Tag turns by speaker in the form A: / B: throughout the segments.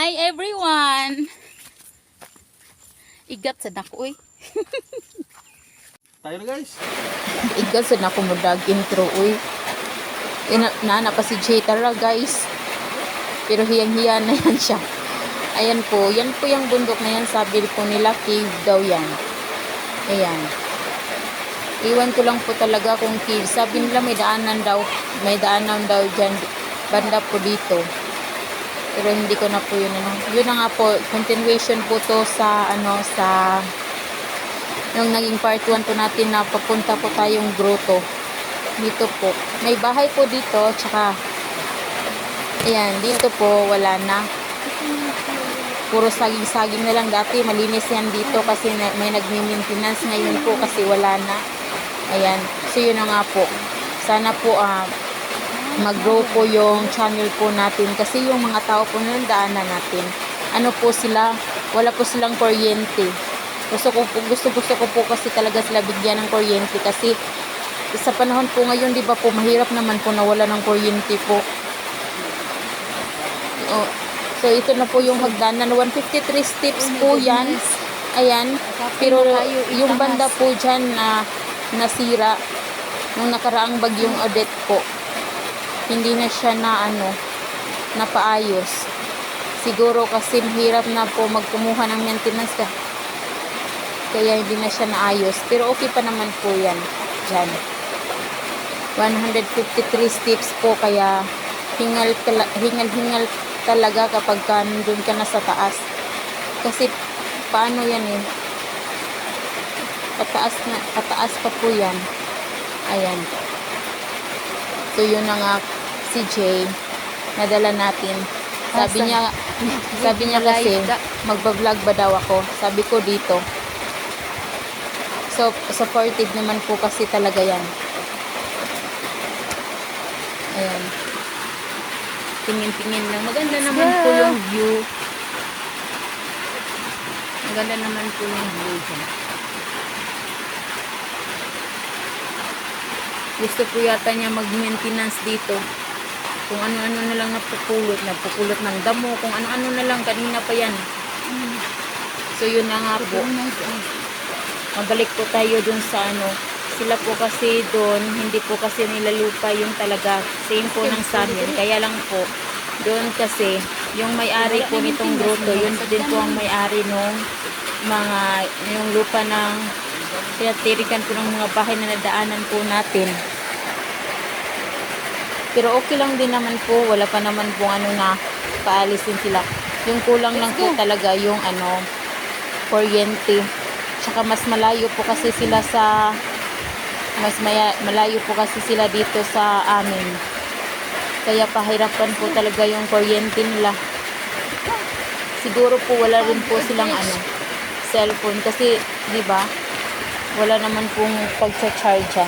A: Hi everyone! Igat sa dako eh.
B: Tayo na guys.
A: Igat sa dako mo dag intro uy. Nana pa si Jay, tara guys. Pero hiyang-hiya na yan siya. Ayan po, yan po yung bundok na yan. Sabi po nila cave daw yan. Ayan. Iwan ko lang po talaga kung cave. Sabi nila may daanan daw dyan. Banda po dito. Pero hindi ko na po yun yun na nga po, continuation po to sa yung naging part 1 po natin na papunta po tayong grotto dito po. May bahay po dito, tsaka ayan, dito po wala na, puro saging-saging na lang. Dati malinis yan dito kasi may nagmi-maintenance. Ngayon po kasi wala na. Ayan, so yun na nga po, sana po mag-grow po yung channel po natin kasi yung mga tao po na daanan natin, ano po sila, wala po silang kuryente. Gusto ko po kasi talaga sila bigyan ng kuryente kasi sa panahon po ngayon, di ba po, mahirap naman po nawala ng kuryente po. So ito na po yung hagdanan, 153 steps po yan. Ayan, pero yung banda po dyan na nasira nung nakaraang bagyong Odette po, hindi na siya na napaayos. Siguro kasi mahirap na po magkumuha ng maintenance kaya hindi na siya naayos. Pero okay pa naman po yan dyan. 153 steps po, kaya hingal talaga kapag nandun ka na sa taas. Kasi paano yan eh, pataas pa po yan. Ayan. So yun na nga, si Jay nadala natin. Sabi niya kasi magba-vlog ba daw ako. Sabi ko dito. So supportive naman po kasi talaga yan. Ayan. Tingin-tingin lang. Maganda naman po yung view. Maganda naman po yung view dyan. Gusto po yata niya mag-maintenance dito. Kung ano-ano na lang napupulot ng damo, kung ano-ano na lang, kanina pa yan. So yun na nga po. Mabalik po tayo dun sa sila po kasi dun, hindi po kasi nila lupa yung talaga. Same po ng sa amin. Kaya lang po, doon kasi, yung may-ari po nitong grotto, yun din po ang may-ari nung yung lupa ng tinatirikan po ng mga bahay na nadaanan po natin. Pero okay lang din naman po, wala pa naman po na paalis din sila. Yung kulang lang po talaga yung kuryente. Tsaka mas malayo po kasi sila dito sa amin. Kaya pahirapan po talaga yung kuryente nila. Siguro po wala rin po silang cellphone kasi, di ba? Wala naman pong pagcha-charge.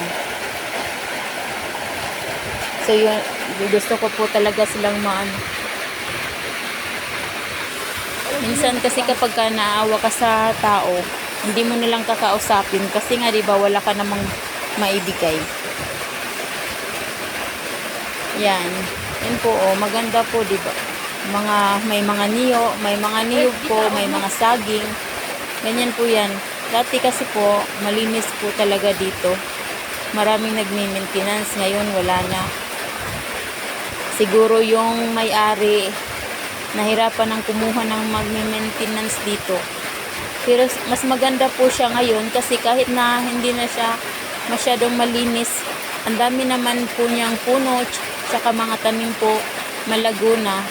A: So yun, gusto ko po talaga silang minsan kasi kapag naawa ka sa tao, hindi mo nilang kakausapin kasi nga, di ba, wala ka namang maibigay. Yan po, maganda po, di ba? May mga niyog po, may mga saging. Ganyan po yan. Dati kasi po, malinis po talaga dito. Maraming nagmi-maintenance. Ngayon, wala na. Siguro yung may-ari, nahirapan ng kumuha ng magmi-maintenance dito. Pero mas maganda po siya ngayon kasi kahit na hindi na siya masyadong malinis, ang dami naman po niyang puno, tsaka mga tanim po, malago na.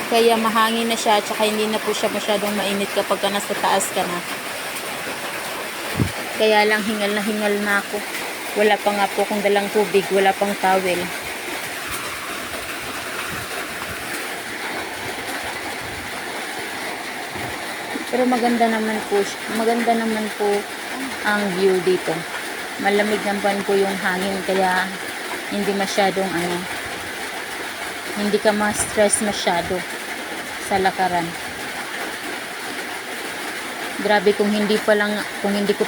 A: Kaya mahangin na siya, tsaka hindi na po siya masyadong mainit kapag nasa taas ka na. Kaya lang hingal na ako. Wala pa nga po kung dalang tubig, wala pang towel. Pero maganda naman po ang view dito. Malamig naman po yung hangin, kaya hindi masyadong hindi ka ma-stress masyado sa lakaran. Grabe, kung hindi ko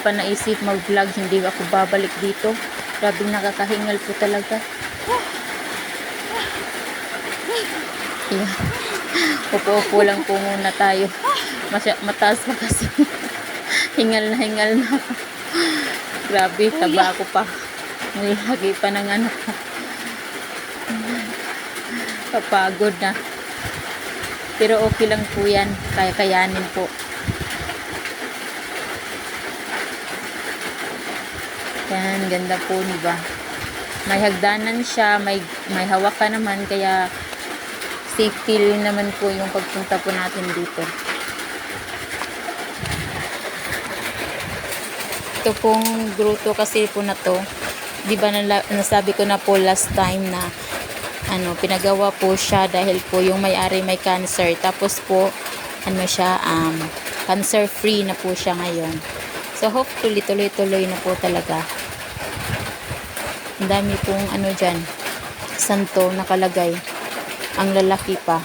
A: pa naisip mag-vlog, hindi ako babalik dito. Grabe, nakakahingal po talaga. Ayan. Upo-upo lang po muna tayo. Mataas pa kasi. Hingal na ako. Grabe, taba ako pa. Nalagi pa ng anak ko. Kapagod na. Pero okay lang po yan. Kaya-kayanin po. Yan, ganda po, diba? May hagdanan siya, may hawakan naman, kaya safety rin naman po yung pagpunta po natin dito. Ito pong grotto kasi po na to, di ba nasabi ko na po last time na pinagawa po siya dahil po yung may-ari may cancer. Tapos po, siya, cancer free na po siya ngayon. So, hopefully, tuloy-tuloy na po talaga. Ang dami pong dyan, santo nakalagay. Ang lalaki pa.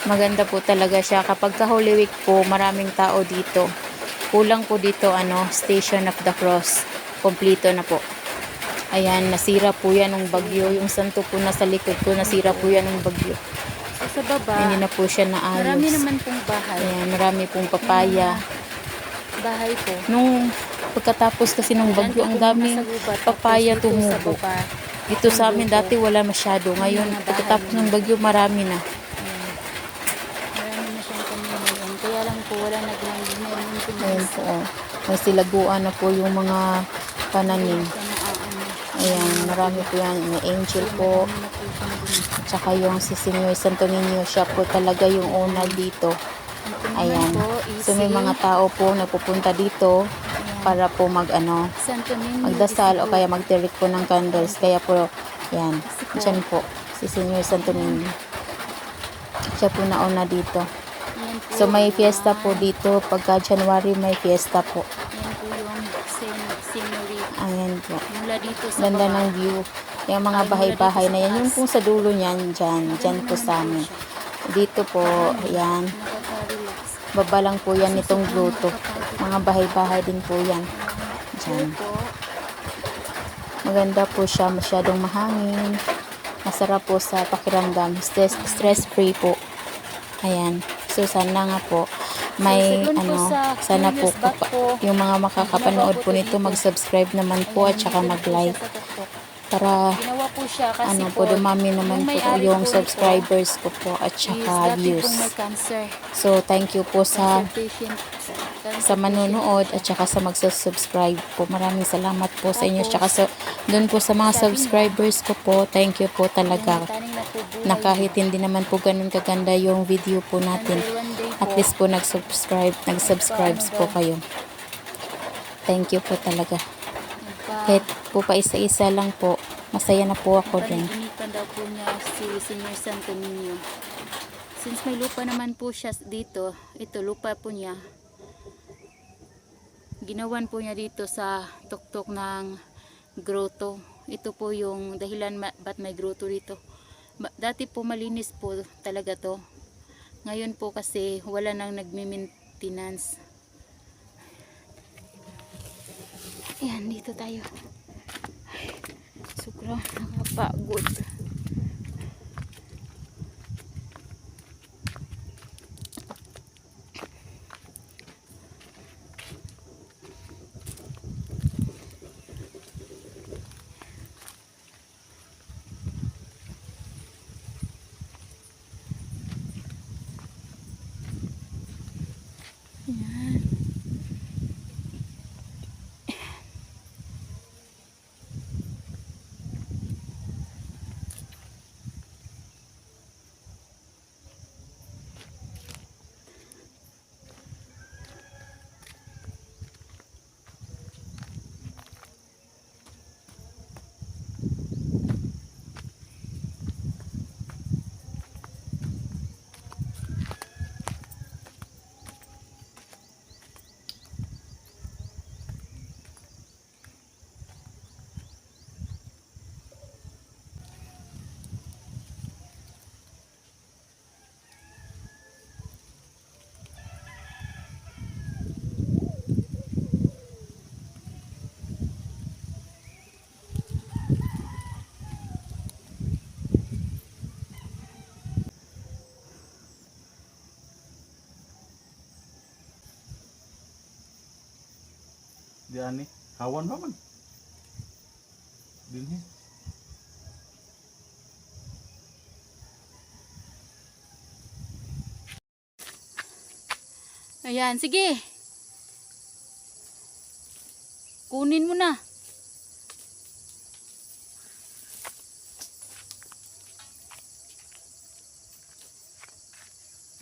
A: Maganda po talaga siya. Kapag ka Holy Week po, maraming tao dito. Kulang po dito, Station of the Cross. Kompleto na po. Ayan, nasira po yan ng bagyo. Yung santo po nasa likod ko, nasira po yan ng bagyo.
B: So, sa baba,
A: hindi na po siya naayos.
B: marami naman pong bahay.
A: Ayan, marami pong papaya.
B: Bahay po.
A: Nung pagkatapos kasi ng bagyo, ang daming papaya tumubo. Dito sa amin dati wala masyado. Ngayon, pagkatapos ng bagyo, marami na.
B: Marami na siyang kanina ngayon. Kaya lang po, wala nag-maintenance.
A: Ayan po. May silaguan na po yung mga pananim. Ayan, marami po yan. May angel po. Tsaka yung si Senyor Santo Niño, siya po talaga yung owner dito. Ayan. So may mga tao po na pupunta dito para po magdasal o kaya magtirik po ng candles. Kaya po, yan. Diyan po, si Senyor Santo Niño. Siya po nauna dito. So may fiesta po dito. Pagka January may fiesta po.
B: Yan po yung scenery.
A: Ayan po.
B: Mula dito sa
A: Ganda
B: baba.
A: ng view. Yung mga bahay-bahay na yan. Yung kung sa dulo niyan, dyan po sa amin. Dito po, ayan.
B: Nakaka-relax.
A: Baba lang po yan itong grotto. Mga bahay-bahay din po yan. Diyan. Maganda po siya. Masyadong mahangin. Masarap po sa pakiramdam. Stress-free po. Ayan. So, sana nga po may sana po yung mga makakapanood po nito mag-subscribe naman po at saka mag-like para
B: Ginawa po siya kasi
A: dumami naman po yung subscribers ko po at saka views. So, thank you po sa manunood at saka sa magsusubscribe po. Maraming salamat po sa inyo. Tsaka doon po sa mga subscribers ko po, thank you po talaga. Na kahit hindi naman po ganun kaganda yung video po natin, at least po nag-subscribe po kayo. Thank you po talaga. Kahit po pa isa-isa lang po, masaya na po ako din.
B: Paniginipan daw po niya si Senyor Santo Niño. Since may lupa naman po siya dito, ito lupa po niya. Ginawan po niya dito sa tuktok ng grotto. Ito po yung dahilan ba't may grotto dito. Dati po malinis po talaga to. Ngayon po kasi wala nang nagme-maintenance. Ayan, dito tayo. Ay, sobrang nakapagod. Ayan.
C: Di ani. Hawan ba man? Dinhi.
B: Ayan, sige. Kunin mo na.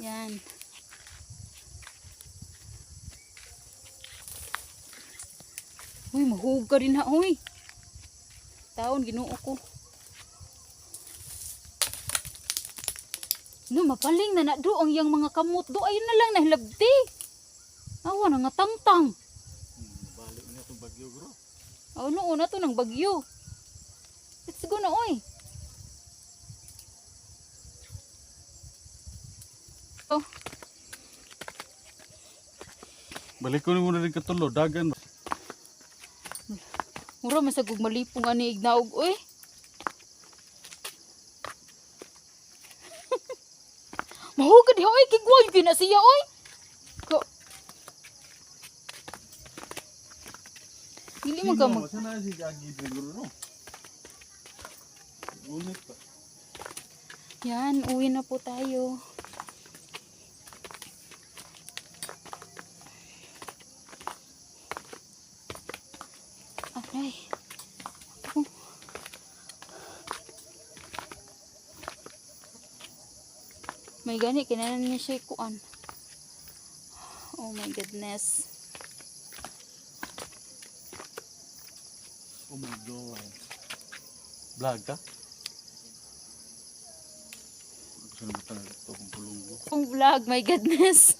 B: Yan. Uy, mahug ka rin ha, uy. Taon, ginoo ko. No, mapaling na do ang yang mga kamot do. Ayun na lang nahilabti. Awa na nga tangtang.
C: Balik niya itong bagyo, bro.
B: Oh, noon na to ng bagyo. Let's go na, oy. Oh,
C: Balik ko ni muna rin katulo. Dagan.
B: mura masagog malipong ani ignaog, oy. Mahugad ha, oy. Kigway, pinasiya, oy. Ko. Dili man ka mag...
C: Sana si Gagi siguro, no? Ulit pa.
B: Yan, uwi na po tayo. Okay. May gani, kinanan niya siya kuan. Oh my goodness.
C: Oh my God. Vlog ka? Gusto na ba talaga ito kung pulunggo?
B: Kung vlog, my goodness.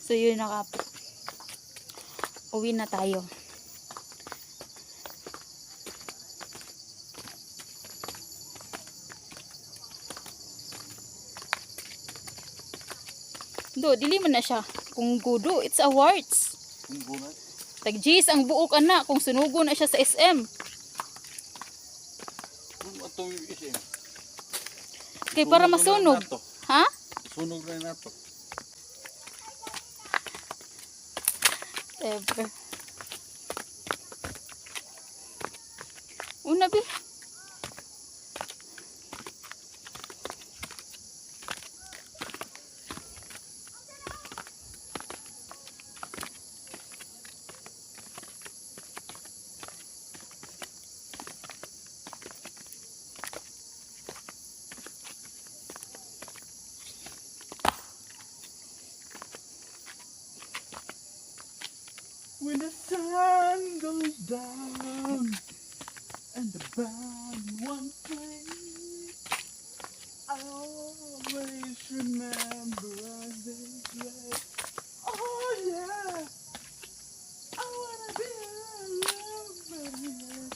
B: So yun na po. Uwi na tayo. Do, dili man na siya. Kung gudo, it's awards.
C: Kung bunat?
B: Tag-G's ang buok ana kung sunugo na siya sa SM.
C: Kung ito yung isim.
B: Kay para masunog. Ha?
C: Sunog na nato.
B: Ever. Una bi.
C: When the sun goes down and the band won't play, I always remember as they play. Oh yeah, I wanna be alone.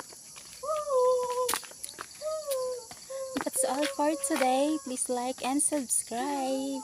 B: That's all for today. Please like and subscribe.